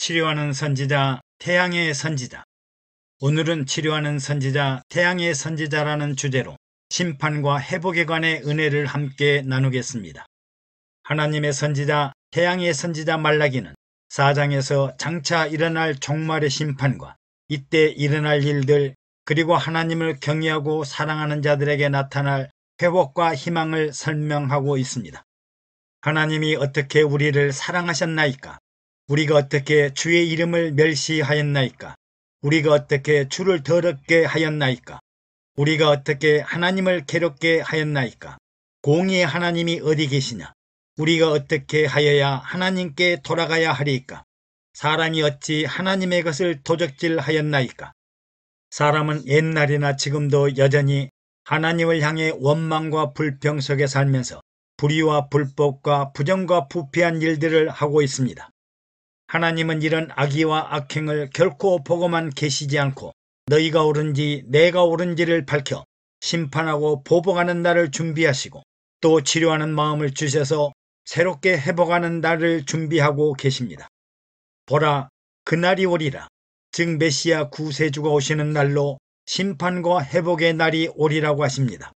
치료하는 선지자, 태양의 선지자. 오늘은 치료하는 선지자, 태양의 선지자라는 주제로 심판과 회복에 관해 은혜를 함께 나누겠습니다. 하나님의 선지자, 태양의 선지자 말라기는 4장에서 장차 일어날 종말의 심판과 이때 일어날 일들, 그리고 하나님을 경외하고 사랑하는 자들에게 나타날 회복과 희망을 설명하고 있습니다. 하나님이 어떻게 우리를 사랑하셨나이까? 우리가 어떻게 주의 이름을 멸시하였나이까? 우리가 어떻게 주를 더럽게 하였나이까? 우리가 어떻게 하나님을 괴롭게 하였나이까? 공의의 하나님이 어디 계시냐? 우리가 어떻게 하여야 하나님께 돌아가야 하리이까? 사람이 어찌 하나님의 것을 도적질하였나이까? 사람은 옛날이나 지금도 여전히 하나님을 향해 원망과 불평 속에 살면서 불의와 불법과 부정과 부패한 일들을 하고 있습니다. 하나님은 이런 악의와 악행을 결코 보고만 계시지 않고 너희가 옳은지 내가 옳은지를 밝혀 심판하고 보복하는 날을 준비하시고 또 치료하는 마음을 주셔서 새롭게 회복하는 날을 준비하고 계십니다. 보라, 그날이 오리라. 즉 메시아 구세주가 오시는 날로 심판과 회복의 날이 오리라고 하십니다.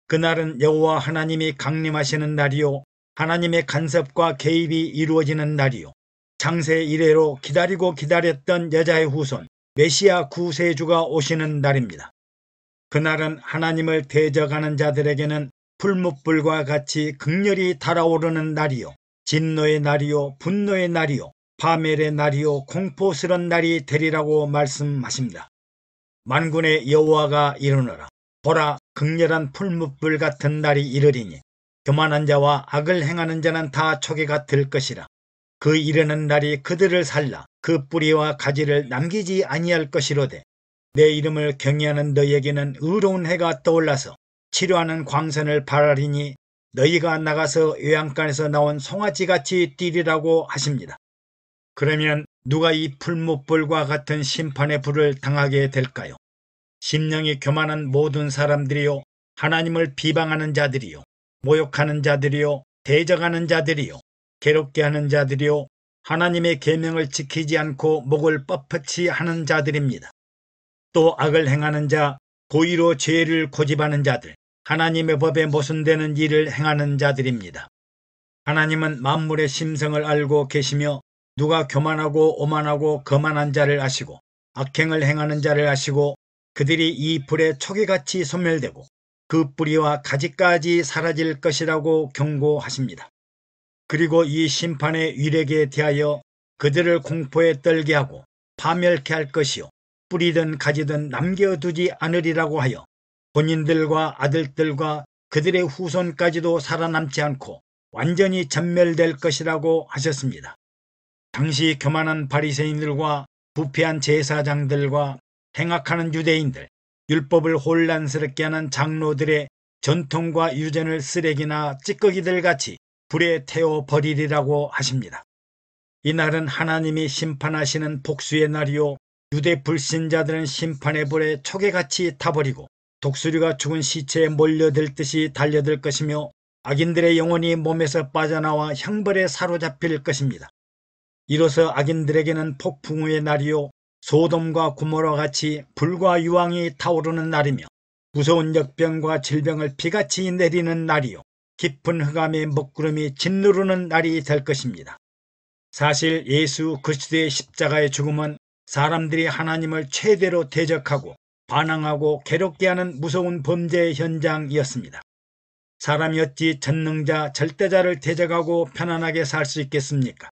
그날은 여호와 하나님이 강림하시는 날이요, 하나님의 간섭과 개입이 이루어지는 날이요, 창세 이래로 기다리고 기다렸던 여자의 후손 메시아 구세주가 오시는 날입니다. 그날은 하나님을 대적하는 자들에게는 풀무불과 같이 극렬히 달아오르는 날이요, 진노의 날이요, 분노의 날이요, 파멸의 날이요, 공포스런 날이 되리라고 말씀하십니다. 만군의 여호와가 이르노라. 보라, 극렬한 풀무불 같은 날이 이르리니 교만한 자와 악을 행하는 자는 다 초계가 될 것이라. 그 이르는 날이 그들을 살라 그 뿌리와 가지를 남기지 아니할 것이로되 내 이름을 경외하는 너희에게는 의로운 해가 떠올라서 치료하는 광선을 발하리니 너희가 나가서 외양간에서 나온 송아지같이 뛰리라고 하십니다. 그러면 누가 이 풀무불과 같은 심판의 불을 당하게 될까요? 심령이 교만한 모든 사람들이요, 하나님을 비방하는 자들이요, 모욕하는 자들이요, 대적하는 자들이요, 괴롭게 하는 자들이요, 하나님의 계명을 지키지 않고 목을 뻣뻣이 하는 자들입니다. 또 악을 행하는 자, 고의로 죄를 고집하는 자들, 하나님의 법에 모순되는 일을 행하는 자들입니다. 하나님은 만물의 심성을 알고 계시며 누가 교만하고 오만하고 거만한 자를 아시고 악행을 행하는 자를 아시고 그들이 이 불에 초계같이 소멸되고 그 뿌리와 가지까지 사라질 것이라고 경고하십니다. 그리고 이 심판의 위력에 대하여 그들을 공포에 떨게 하고 파멸케 할 것이요, 뿌리든 가지든 남겨두지 않으리라고 하여 본인들과 아들들과 그들의 후손까지도 살아남지 않고 완전히 전멸될 것이라고 하셨습니다. 당시 교만한 바리새인들과 부패한 제사장들과 행악하는 유대인들, 율법을 혼란스럽게 하는 장로들의 전통과 유전을 쓰레기나 찌꺼기들 같이 불에 태워버리리라고 하십니다. 이날은 하나님이 심판하시는 복수의 날이요, 유대 불신자들은 심판의 불에 초계같이 타버리고 독수리가 죽은 시체에 몰려들듯이 달려들 것이며 악인들의 영혼이 몸에서 빠져나와 형벌에 사로잡힐 것입니다. 이로써 악인들에게는 폭풍의 날이요, 소돔과 고모라와 같이 불과 유황이 타오르는 날이며 무서운 역병과 질병을 비같이 내리는 날이요, 깊은 흑암의 먹구름이 짓누르는 날이 될 것입니다. 사실 예수 그리스도의 십자가의 죽음은 사람들이 하나님을 최대로 대적하고 반항하고 괴롭게 하는 무서운 범죄의 현장이었습니다. 사람이 어찌 전능자 절대자를 대적하고 편안하게 살 수 있겠습니까?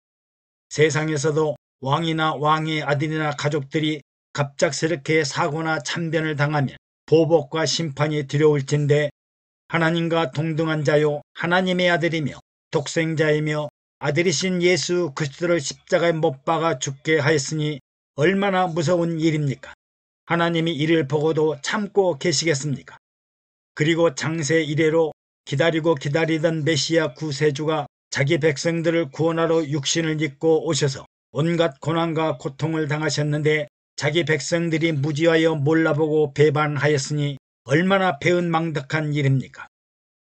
세상에서도 왕이나 왕의 아들이나 가족들이 갑작스럽게 사고나 참변을 당하면 보복과 심판이 두려울진데 하나님과 동등한 자요, 하나님의 아들이며 독생자이며 아들이신 예수 그리스도를 십자가에 못 박아 죽게 하였으니 얼마나 무서운 일입니까? 하나님이 이를 보고도 참고 계시겠습니까? 그리고 창세 이래로 기다리고 기다리던 메시아 구세주가 자기 백성들을 구원하러 육신을 입고 오셔서 온갖 고난과 고통을 당하셨는데 자기 백성들이 무지하여 몰라보고 배반하였으니 얼마나 배은망덕한 일입니까?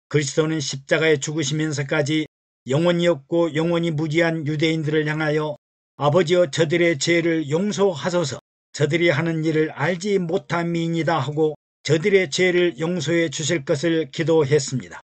그리스도는 십자가에 죽으시면서까지 영원히 없고 영원히 무지한 유대인들을 향하여 아버지여 저들의 죄를 용서하소서. 저들이 하는 일을 알지 못함이니이다 하고 저들의 죄를 용서해 주실 것을 기도했습니다.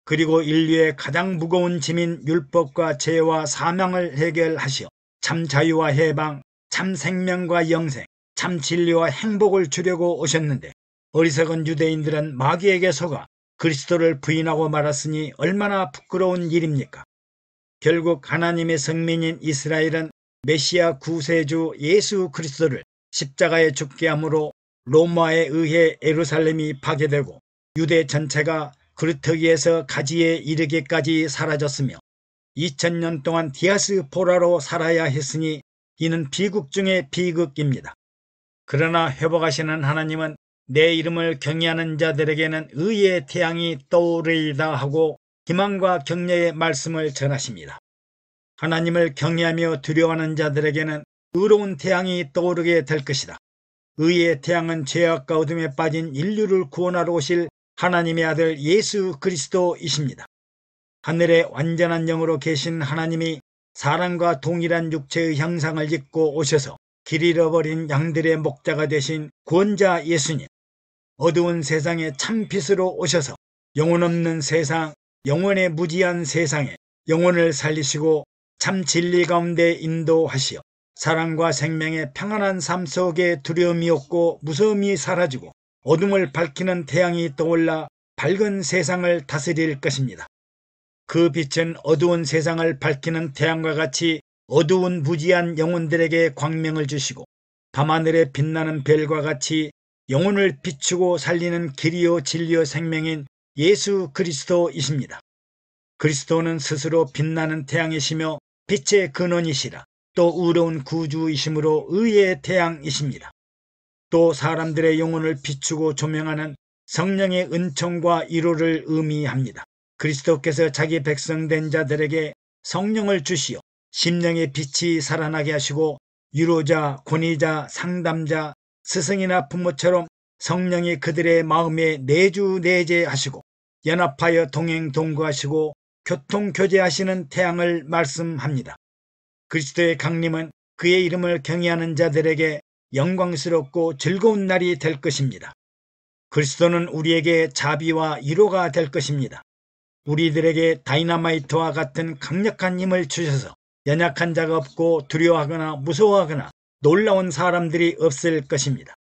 그리고 인류의 가장 무거운 짐인 율법과 죄와 사망을 해결하시어 참 자유와 해방, 참 생명과 영생, 참 진리와 행복을 주려고 오셨는데 어리석은 유대인들은 마귀에게 속아 그리스도를 부인하고 말았으니 얼마나 부끄러운 일입니까? 결국 하나님의 성민인 이스라엘은 메시아 구세주 예수 그리스도를 십자가에 죽게 함으로 로마에 의해 예루살렘이 파괴되고 유대 전체가 그루터기에서 가지에 이르기까지 사라졌으며 2000년 동안 디아스포라로 살아야 했으니 이는 비극 중의 비극입니다. 그러나 회복하시는 하나님은 내 이름을 경외하는 자들에게는 의의 태양이 떠오르리이다 하고 희망과 격려의 말씀을 전하십니다. 하나님을 경외하며 두려워하는 자들에게는 의로운 태양이 떠오르게 될 것이다. 의의 태양은 죄악과 어둠에 빠진 인류를 구원하러 오실 하나님의 아들 예수 그리스도이십니다. 하늘에 완전한 영으로 계신 하나님이 사람과 동일한 육체의 형상을 입고 오셔서 길 잃어버린 양들의 목자가 되신 구원자 예수님, 어두운 세상에 참빛으로 오셔서 영혼 없는 세상, 영혼의 무지한 세상에 영혼을 살리시고 참 진리 가운데 인도하시어 사랑과 생명의 평안한 삶 속에 두려움이 없고 무서움이 사라지고 어둠을 밝히는 태양이 떠올라 밝은 세상을 다스릴 것입니다. 그 빛은 어두운 세상을 밝히는 태양과 같이 어두운 무지한 영혼들에게 광명을 주시고 밤하늘에 빛나는 별과 같이 영혼을 비추고 살리는 길이요 진리요 생명인 예수 그리스도이십니다. 그리스도는 스스로 빛나는 태양이시며 빛의 근원이시라. 또 의로운 구주이시므로 의의 태양이십니다. 또 사람들의 영혼을 비추고 조명하는 성령의 은총과 위로를 의미합니다. 그리스도께서 자기 백성된 자들에게 성령을 주시어 심령의 빛이 살아나게 하시고 위로자, 권위자, 상담자, 스승이나 부모처럼 성령이 그들의 마음에 내주내재하시고 연합하여 동행 동거하시고 교통교제하시는 태양을 말씀합니다. 그리스도의 강림은 그의 이름을 경외하는 자들에게 영광스럽고 즐거운 날이 될 것입니다. 그리스도는 우리에게 자비와 위로가 될 것입니다. 우리들에게 다이너마이트와 같은 강력한 힘을 주셔서 연약한 자가 없고 두려워하거나 무서워하거나 놀라운 사람들이 없을 것입니다.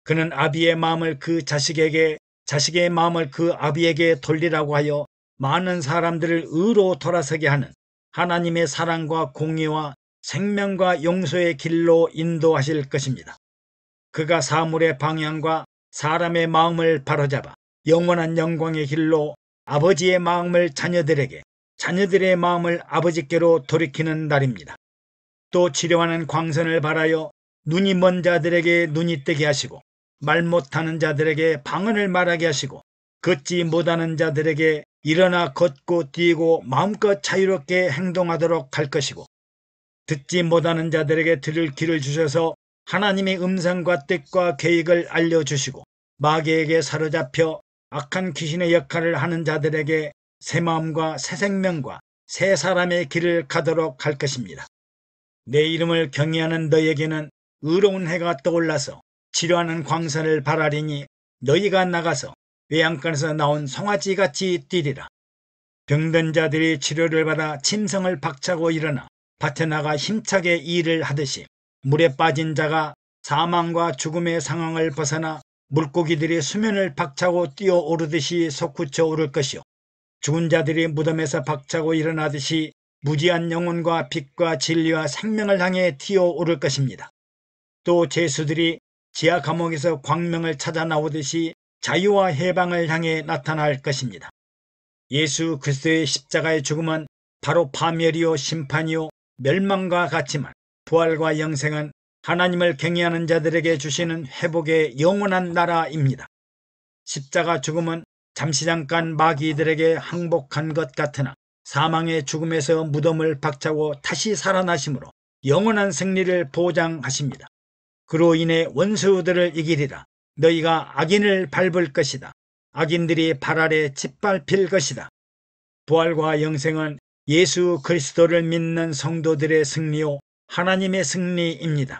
그는 아비의 마음을 그 자식에게, 자식의 마음을 그 아비에게 돌리라고 하여 많은 사람들을 의로 돌아서게 하는 하나님의 사랑과 공의와 생명과 용서의 길로 인도하실 것입니다. 그가 사물의 방향과 사람의 마음을 바로잡아 영원한 영광의 길로 아버지의 마음을 자녀들에게, 자녀들의 마음을 아버지께로 돌이키는 날입니다. 또 치료하는 광선을 발하여 눈이 먼 자들에게 눈이 뜨게 하시고 말 못하는 자들에게 방언을 말하게 하시고 걷지 못하는 자들에게 일어나 걷고 뛰고 마음껏 자유롭게 행동하도록 할 것이고 듣지 못하는 자들에게 들을 길을 주셔서 하나님의 음성과 뜻과 계획을 알려주시고 마귀에게 사로잡혀 악한 귀신의 역할을 하는 자들에게 새 마음과 새 생명과 새 사람의 길을 가도록 할 것입니다. 내 이름을 경외하는 너에게는 의로운 해가 떠올라서 치료하는 광선을 발하리니 너희가 나가서 외양간에서 나온 송아지같이 뛰리라. 병든 자들이 치료를 받아 침성을 박차고 일어나 밭에 나가 힘차게 일을 하듯이 물에 빠진 자가 사망과 죽음의 상황을 벗어나 물고기들이 수면을 박차고 뛰어오르듯이 솟구쳐 오를 것이요 죽은 자들이 무덤에서 박차고 일어나듯이 무지한 영혼과 빛과 진리와 생명을 향해 튀어오를 것입니다. 또 죄수들이 지하 감옥에서 광명을 찾아 나오듯이 자유와 해방을 향해 나타날 것입니다. 예수 그리스도의 십자가의 죽음은 바로 파멸이요 심판이요 멸망과 같지만 부활과 영생은 하나님을 경외하는 자들에게 주시는 회복의 영원한 나라입니다. 십자가 죽음은 잠시 잠깐 마귀들에게 항복한 것 같으나 사망의 죽음에서 무덤을 박차고 다시 살아나심으로 영원한 승리를 보장하십니다. 그로 인해 원수들을 이기리라. 너희가 악인을 밟을 것이다. 악인들이 발 아래 짓밟힐 것이다. 부활과 영생은 예수 그리스도를 믿는 성도들의 승리요 하나님의 승리입니다.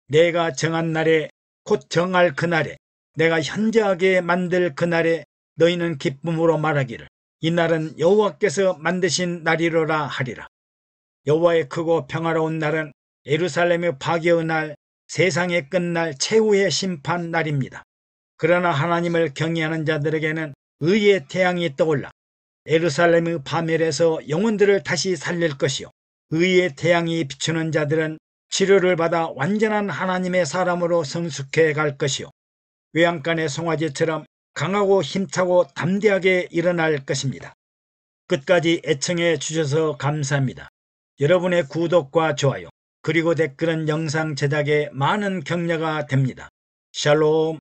내가 정한 날에, 곧 정할 그날에, 내가 현저하게 만들 그날에 너희는 기쁨으로 말하기를 이 날은 여호와께서 만드신 날이로라 하리라. 여호와의 크고 평화로운 날은 예루살렘의 파괴의 날, 세상의 끝날 최후의 심판 날입니다. 그러나 하나님을 경외하는 자들에게는 의의 태양이 떠올라 예루살렘의 파멸에서 영혼들을 다시 살릴 것이요, 의의 태양이 비추는 자들은 치료를 받아 완전한 하나님의 사람으로 성숙해 갈 것이요, 외양간의 송아지처럼 강하고 힘차고 담대하게 일어날 것입니다. 끝까지 애청해 주셔서 감사합니다. 여러분의 구독과 좋아요, 그리고 댓글은 영상 제작에 많은 격려가 됩니다. 샬롬.